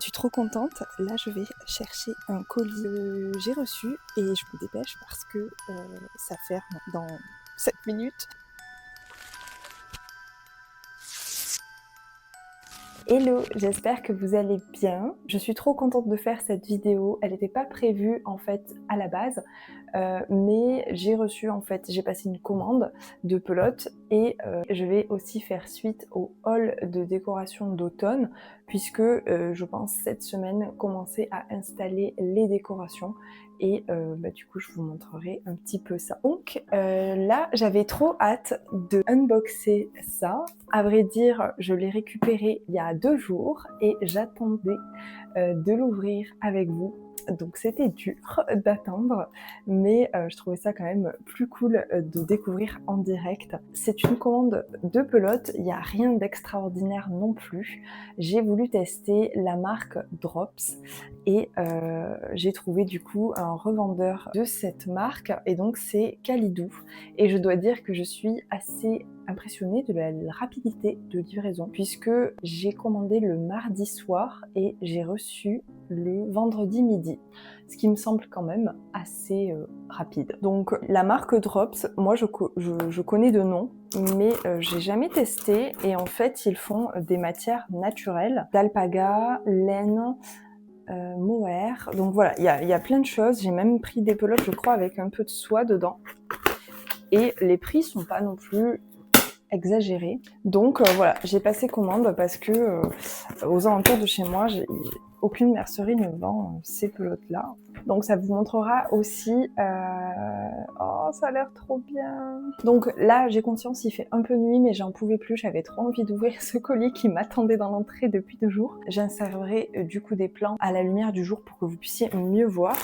Je suis trop contente. Là, je vais chercher un colis que j'ai reçu et je me dépêche parce que ça ferme dans 7 minutes. Hello, j'espère que vous allez bien. Je suis trop contente de faire cette vidéo. Elle n'était pas prévue en fait à la base, mais j'ai reçu j'ai passé une commande de pelote et je vais aussi faire suite au haul de décoration d'automne puisque je pense cette semaine commencer à installer les décorations et du coup je vous montrerai un petit peu ça. Donc là j'avais trop hâte de unboxer ça. À vrai dire, je l'ai récupéré il y a 2 jours et j'attendais de l'ouvrir avec vous. Donc c'était dur d'attendre, mais je trouvais ça quand même plus cool de découvrir en direct. C'est une commande de pelote, il n'y a rien d'extraordinaire non plus. J'ai voulu tester la marque Drops et j'ai trouvé du coup un revendeur de cette marque et donc c'est Kalidou. Et je dois dire que je suis assez impressionnée de la rapidité de livraison puisque j'ai commandé le mardi soir et j'ai reçu le vendredi midi, ce qui me semble quand même assez rapide. Donc la marque Drops, moi je connais de nom, mais j'ai jamais testé et en fait ils font des matières naturelles, d'alpaga, laine, mohair, donc voilà, il y a plein de choses. J'ai même pris des pelotes je crois avec un peu de soie dedans et les prix sont pas non plus exagérés. Donc voilà, j'ai passé commande parce que aux alentours de chez moi, aucune mercerie ne vend ces pelotes-là. Donc ça vous montrera aussi... Oh, ça a l'air trop bien. Donc là, j'ai conscience, il fait un peu nuit, mais j'en pouvais plus. J'avais trop envie d'ouvrir ce colis qui m'attendait dans l'entrée depuis 2 jours. J'insérerai du coup des plans à la lumière du jour pour que vous puissiez mieux voir.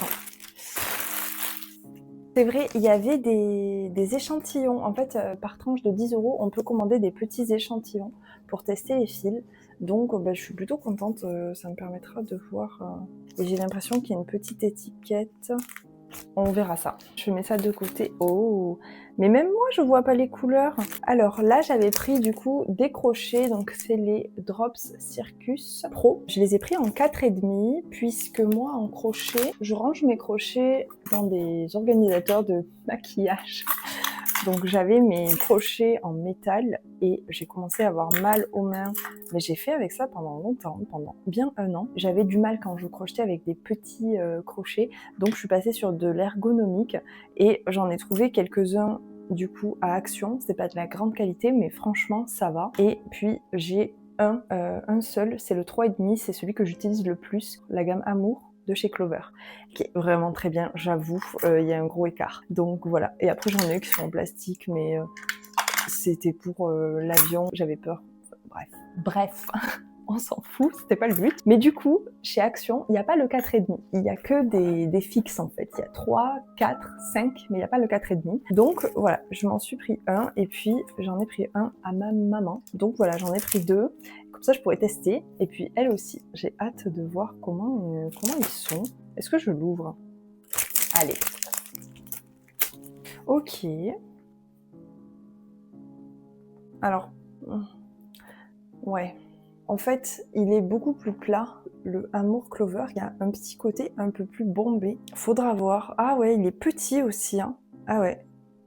C'est vrai, il y avait des échantillons. En fait, par tranche de 10 €, on peut commander des petits échantillons pour tester les fils. Donc, je suis plutôt contente. Ça me permettra de voir. Et j'ai l'impression qu'il y a une petite étiquette. On verra ça. Je mets ça de côté. Oh! Mais même moi, je vois pas les couleurs. Alors là, j'avais pris du coup des crochets. Donc, c'est les Drops Circus Pro. Je les ai pris en 4,5 puisque moi, en crochet, je range mes crochets dans des organisateurs de maquillage. Donc j'avais mes crochets en métal et j'ai commencé à avoir mal aux mains. Mais j'ai fait avec ça pendant longtemps, pendant bien 1 an. J'avais du mal quand je crochetais avec des petits crochets, donc je suis passée sur de l'ergonomique et j'en ai trouvé quelques-uns du coup à Action. C'est pas de la grande qualité, mais franchement ça va. Et puis j'ai un seul, c'est le 3,5, c'est celui que j'utilise le plus, la gamme Amour de chez Clover, qui est vraiment très bien, j'avoue, il y a un gros écart. Donc voilà, et après j'en ai eu qui sont en plastique, mais c'était pour l'avion, j'avais peur. Bref, on s'en fout, c'était pas le but. Mais du coup, chez Action, il n'y a pas le 4,5, il y a que des fixes en fait. Il y a 3, 4, 5, mais il n'y a pas le 4,5. Donc voilà, je m'en suis pris un, et puis j'en ai pris un à ma maman. Donc voilà, j'en ai pris 2. Comme ça, je pourrais tester. Et puis, elle aussi, j'ai hâte de voir comment ils sont. Est-ce que je l'ouvre? Allez. Ok. Alors, ouais. En fait, il est beaucoup plus plat. Le Amour Clover, il y a un petit côté un peu plus bombé. Faudra voir. Ah ouais, il est petit aussi, hein. Ah ouais.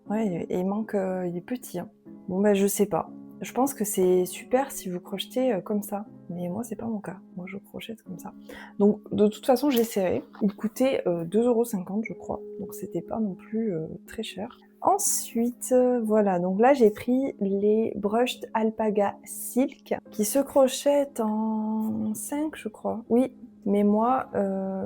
Ouais, et il manque... il est petit, hein. Bon, je sais pas. Je pense que c'est super si vous crochetez comme ça. Mais moi, c'est pas mon cas. Moi, je crochette comme ça. Donc, de toute façon, j'ai serré. Il coûtait 2,50 €, je crois. Donc, c'était pas non plus très cher. Ensuite, voilà. Donc là, j'ai pris les Brushed Alpaga Silk qui se crochettent en 5, je crois. Oui, mais moi,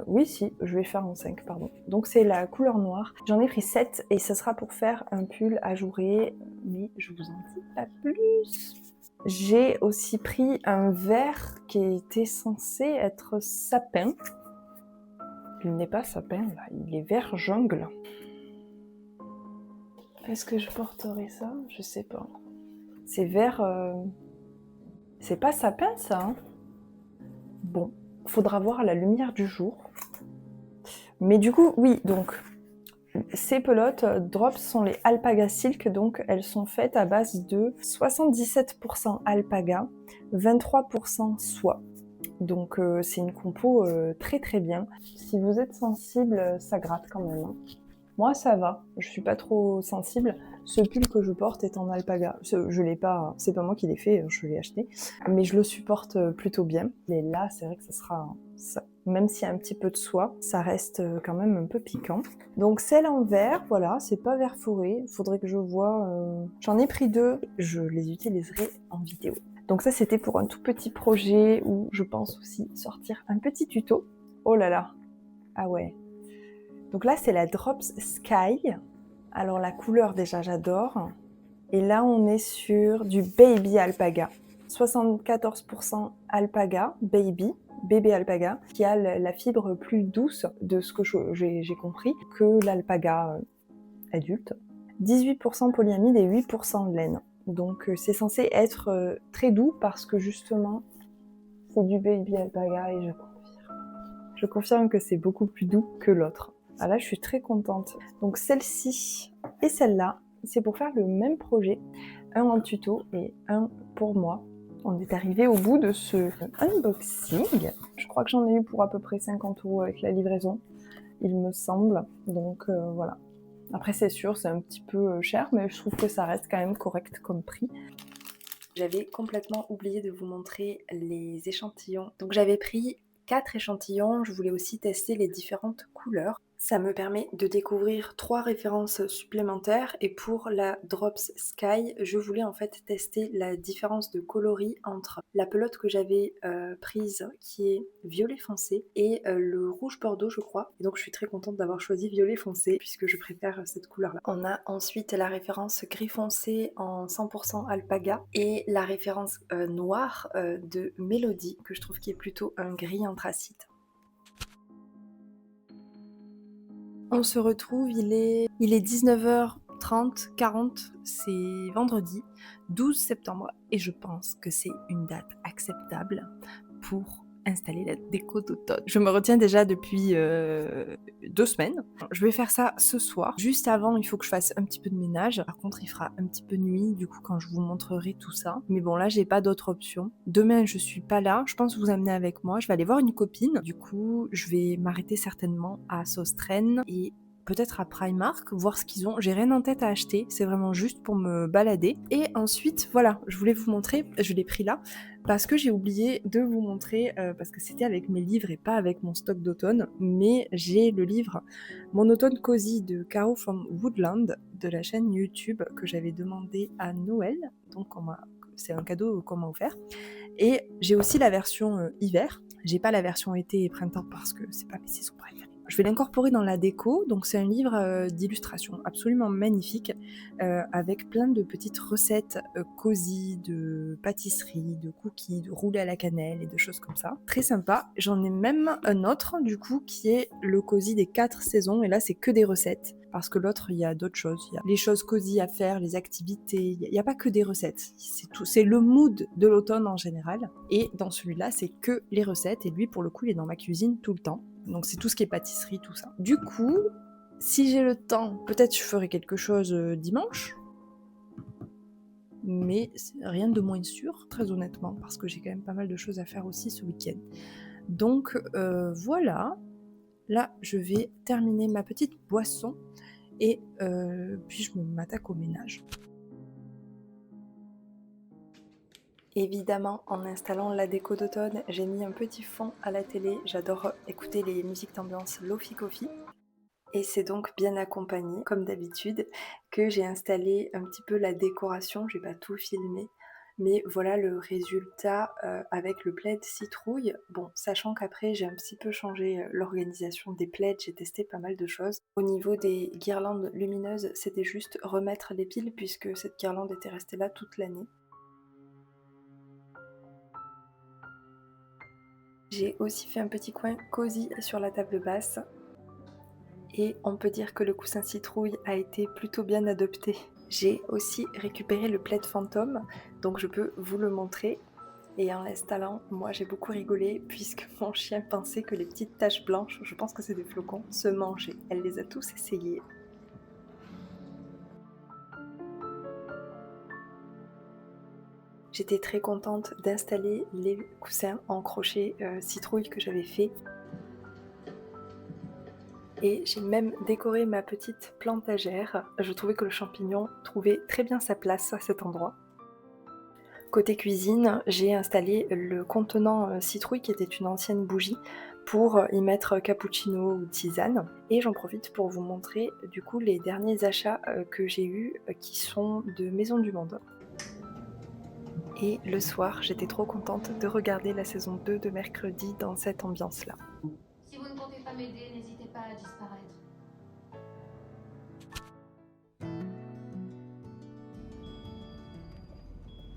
oui, si, je vais faire en 5, pardon. Donc c'est la couleur noire. J'en ai pris 7 et ce sera pour faire un pull ajouré, mais je vous en dis pas plus. J'ai aussi pris un vert qui était censé être sapin. Il n'est pas sapin, là, il est vert jungle. Est-ce que je porterai ça? Je sais pas. C'est vert... C'est pas sapin, ça, hein? Bon, faudra voir à la lumière du jour. Mais du coup, oui, donc... Ces pelotes Drops sont les Alpaga Silk, donc elles sont faites à base de 77% alpaga, 23% soie. Donc c'est une compo très très bien. Si vous êtes sensible, ça gratte quand même, hein. Moi ça va, je suis pas trop sensible. Ce pull que je porte est en alpaga. Je l'ai pas, c'est pas moi qui l'ai fait, je l'ai acheté. Mais je le supporte plutôt bien. Et là, c'est vrai que ça sera... même s'il y a un petit peu de soie, ça reste quand même un peu piquant. Donc celle en vert, voilà, c'est pas vert forêt. Il faudrait que je voie... J'en ai pris 2, je les utiliserai en vidéo. Donc ça, c'était pour un tout petit projet où je pense aussi sortir un petit tuto. Oh là là, ah ouais. Donc là, c'est la Drops Sky. Alors la couleur, déjà, j'adore. Et là, on est sur du Baby Alpaga. 74% Alpaga, Baby, bébé Alpaga, qui a la fibre plus douce de ce que j'ai compris que l'Alpaga adulte. 18% polyamide et 8% de laine. Donc c'est censé être très doux parce que justement, c'est du Baby Alpaga et je confirme que c'est beaucoup plus doux que l'autre. Ah là, je suis très contente. Donc celle-ci et celle-là, c'est pour faire le même projet, un en tuto et un pour moi. On est arrivé au bout de ce unboxing. Je crois que j'en ai eu pour à peu près 50 € avec la livraison, il me semble. Donc voilà. Après, c'est sûr, c'est un petit peu cher, mais je trouve que ça reste quand même correct comme prix. J'avais complètement oublié de vous montrer les échantillons. Donc j'avais pris 4 échantillons, je voulais aussi tester les différentes couleurs. Ça me permet de découvrir 3 références supplémentaires et pour la Drops Sky, je voulais en fait tester la différence de coloris entre la pelote que j'avais prise qui est violet foncé et le rouge bordeaux je crois. Et donc je suis très contente d'avoir choisi violet foncé puisque je préfère cette couleur là. On a ensuite la référence gris foncé en 100% alpaga et la référence noire de Mélodie que je trouve qui est plutôt un gris anthracite. On se retrouve, il est 19h30, 40, c'est vendredi 12 septembre et je pense que c'est une date acceptable pour installer la déco d'automne. Je me retiens déjà depuis 2 semaines. Je vais faire ça ce soir. Juste avant, il faut que je fasse un petit peu de ménage. Par contre, il fera un petit peu nuit, du coup, quand je vous montrerai tout ça. Mais bon, là, j'ai pas d'autre option. Demain, je suis pas là. Je pense vous amener avec moi. Je vais aller voir une copine. Du coup, je vais m'arrêter certainement à Sostren et peut-être à Primark, voir ce qu'ils ont. J'ai rien en tête à acheter, c'est vraiment juste pour me balader. Et ensuite, voilà, je voulais vous montrer, je l'ai pris là, parce que j'ai oublié de vous montrer, parce que c'était avec mes livres et pas avec mon stock d'automne, mais j'ai le livre Mon automne cosy de Caro from Woodland, de la chaîne YouTube que j'avais demandé à Noël, donc c'est un cadeau qu'on m'a offert. Et j'ai aussi la version hiver, j'ai pas la version été et printemps parce que c'est pas mes saisons préférées. Je vais l'incorporer dans la déco, donc c'est un livre d'illustration absolument magnifique, avec plein de petites recettes cosy, de pâtisserie, de cookies, de roulés à la cannelle et de choses comme ça. Très sympa. J'en ai même un autre, du coup, qui est le cosy des 4 saisons, et là c'est que des recettes. Parce que l'autre, il y a d'autres choses. Il y a les choses cosy à faire, les activités. Il n'y a pas que des recettes. C'est tout. C'est le mood de l'automne en général. Et dans celui-là, c'est que les recettes. Et lui, pour le coup, il est dans ma cuisine tout le temps. Donc c'est tout ce qui est pâtisserie, tout ça. Du coup, si j'ai le temps, peut-être je ferai quelque chose dimanche. Mais rien de moins sûr, très honnêtement, parce que j'ai quand même pas mal de choses à faire aussi ce week-end. Donc voilà. Là, je vais terminer ma petite boisson et puis je m'attaque au ménage. Évidemment, en installant la déco d'automne, j'ai mis un petit fond à la télé. J'adore écouter les musiques d'ambiance Lofi Coffee. Et c'est donc bien accompagné, comme d'habitude, que j'ai installé un petit peu la décoration. Je n'ai pas tout filmé. Mais voilà le résultat avec le plaid citrouille. Bon, sachant qu'après j'ai un petit peu changé l'organisation des plaids, j'ai testé pas mal de choses. Au niveau des guirlandes lumineuses, c'était juste remettre les piles puisque cette guirlande était restée là toute l'année. J'ai aussi fait un petit coin cosy sur la table basse. Et on peut dire que le coussin citrouille a été plutôt bien adopté. J'ai aussi récupéré le plaid fantôme, donc je peux vous le montrer. Et en l'installant, moi j'ai beaucoup rigolé puisque mon chien pensait que les petites taches blanches, je pense que c'est des flocons, se mangeaient. Elle les a tous essayés. J'étais très contente d'installer les coussins en crochet citrouille que j'avais fait. Et j'ai même décoré ma petite plantagère. Je trouvais que le champignon trouvait très bien sa place à cet endroit. Côté cuisine, j'ai installé le contenant citrouille qui était une ancienne bougie pour y mettre cappuccino ou tisane. Et j'en profite pour vous montrer du coup les derniers achats que j'ai eus qui sont de Maison du Monde. Et le soir, j'étais trop contente de regarder la saison 2 de Mercredi dans cette ambiance-là. Si vous ne comptez pas m'aider, n'hésitez pas à disparaître.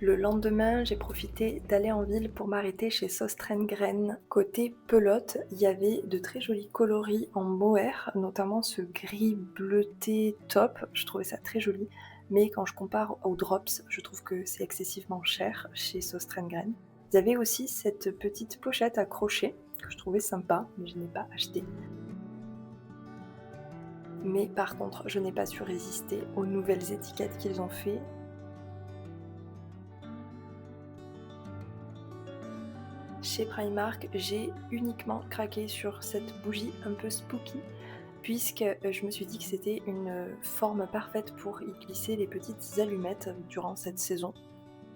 Le lendemain, j'ai profité d'aller en ville pour m'arrêter chez Söstrengren. Côté pelote, il y avait de très jolis coloris en mohair, notamment ce gris bleuté top, je trouvais ça très joli. Mais quand je compare aux drops, je trouve que c'est excessivement cher chez Söstrengren. Il y avait aussi cette petite pochette à crochet que je trouvais sympa, mais je n'ai pas acheté. Mais par contre, je n'ai pas su résister aux nouvelles étiquettes qu'ils ont fait. Chez Primark, j'ai uniquement craqué sur cette bougie un peu spooky, puisque je me suis dit que c'était une forme parfaite pour y glisser les petites allumettes durant cette saison.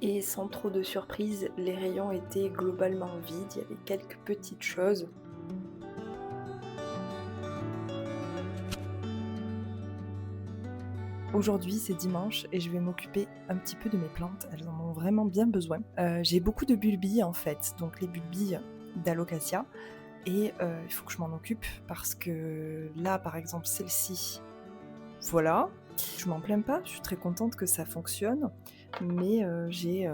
Et sans trop de surprise, les rayons étaient globalement vides, il y avait quelques petites choses. Aujourd'hui c'est dimanche et je vais m'occuper un petit peu de mes plantes, elles en ont vraiment bien besoin. J'ai beaucoup de bulbilles en fait, donc les bulbilles d'Alocasia, et il faut que je m'en occupe parce que là par exemple celle-ci, voilà, je m'en plains pas, je suis très contente que ça fonctionne, mais j'ai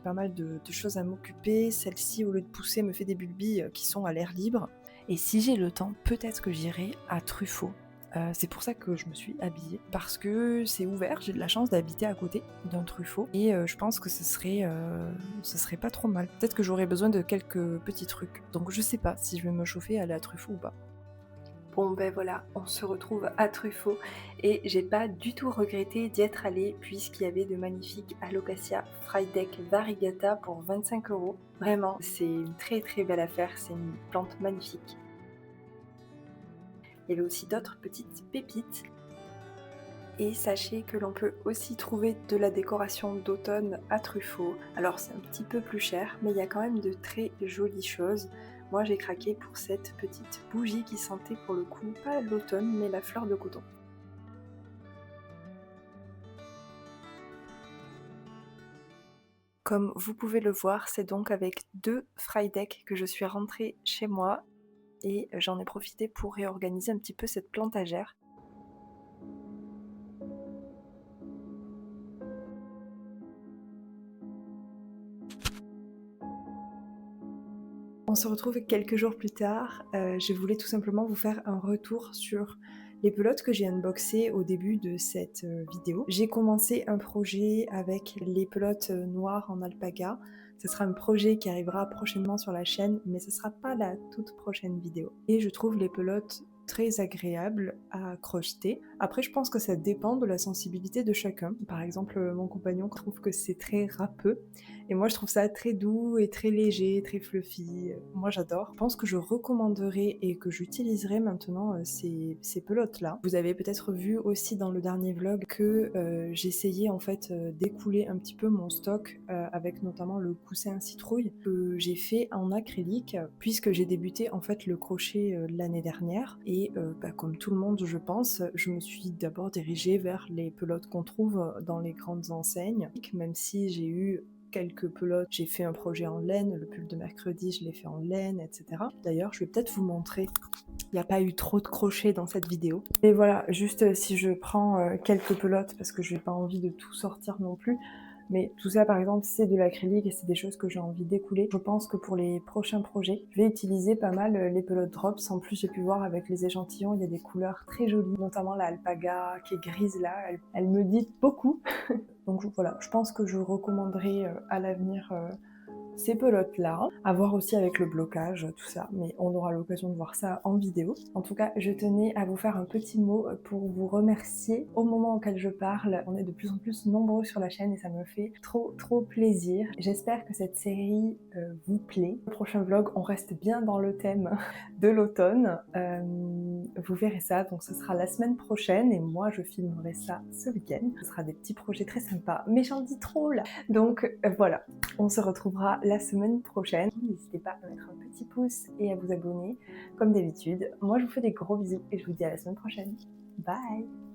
pas mal de choses à m'occuper. Celle-ci au lieu de pousser me fait des bulbilles qui sont à l'air libre, et si j'ai le temps peut-être que j'irai à Truffaut. C'est pour ça que je me suis habillée, parce que c'est ouvert, j'ai de la chance d'habiter à côté d'un Truffaut, et je pense que ce serait pas trop mal. Peut-être que j'aurais besoin de quelques petits trucs, donc je sais pas si je vais me chauffer à aller à Truffaut ou pas. Bon ben voilà, on se retrouve à Truffaut et j'ai pas du tout regretté d'y être allée puisqu'il y avait de magnifiques Alocasia Frydek Variegata pour 25 €. Vraiment, c'est une très très belle affaire, c'est une plante magnifique. Il y avait aussi d'autres petites pépites. Et sachez que l'on peut aussi trouver de la décoration d'automne à Truffaut. Alors c'est un petit peu plus cher, mais il y a quand même de très jolies choses. Moi j'ai craqué pour cette petite bougie qui sentait pour le coup pas l'automne, mais la fleur de coton. Comme vous pouvez le voir, c'est donc avec 2 Frydek que je suis rentrée chez moi et j'en ai profité pour réorganiser un petit peu cette plantagère. On se retrouve quelques jours plus tard. Je voulais tout simplement vous faire un retour sur les pelotes que j'ai unboxées au début de cette vidéo. J'ai commencé un projet avec les pelotes noires en alpaga. Ce sera un projet qui arrivera prochainement sur la chaîne, mais ce sera pas la toute prochaine vidéo. Et je trouve les pelotes très agréables à crocheter. Après, je pense que ça dépend de la sensibilité de chacun. Par exemple, mon compagnon trouve que c'est très râpeux. Et moi, je trouve ça très doux et très léger, très fluffy. Moi, j'adore. Je pense que je recommanderais et que j'utiliserai maintenant ces pelotes-là. Vous avez peut-être vu aussi dans le dernier vlog que j'essayais en fait d'écouler un petit peu mon stock avec notamment le coussin citrouille que j'ai fait en acrylique puisque j'ai débuté en fait le crochet l'année dernière et comme tout le monde je pense, je me suis d'abord dirigée vers les pelotes qu'on trouve dans les grandes enseignes, même si j'ai eu quelques pelotes. J'ai fait un projet en laine, le pull de mercredi, je l'ai fait en laine, etc. D'ailleurs, je vais peut-être vous montrer. Il n'y a pas eu trop de crochets dans cette vidéo. Et voilà, juste si je prends quelques pelotes, parce que je n'ai pas envie de tout sortir non plus, mais tout ça, par exemple, c'est de l'acrylique et c'est des choses que j'ai envie d'écouler. Je pense que pour les prochains projets, je vais utiliser pas mal les pelotes drops. En plus, j'ai pu voir avec les échantillons, il y a des couleurs très jolies, notamment la alpaga qui est grise là. Elle me dit beaucoup. Donc voilà, je pense que je recommanderais à l'avenir ces pelotes-là, à voir aussi avec le blocage, tout ça, mais on aura l'occasion de voir ça en vidéo. En tout cas, je tenais à vous faire un petit mot pour vous remercier au moment auquel je parle. On est de plus en plus nombreux sur la chaîne et ça me fait trop plaisir. J'espère que cette série vous plaît. Le prochain vlog, on reste bien dans le thème de l'automne. Vous verrez ça, donc ce sera la semaine prochaine et moi je filmerai ça ce week-end. Ce sera des petits projets très sympas, mais j'en dis trop là. Donc voilà, on se retrouvera la semaine prochaine. N'hésitez pas à mettre un petit pouce et à vous abonner comme d'habitude. Moi je vous fais des gros bisous et je vous dis à la semaine prochaine. Bye!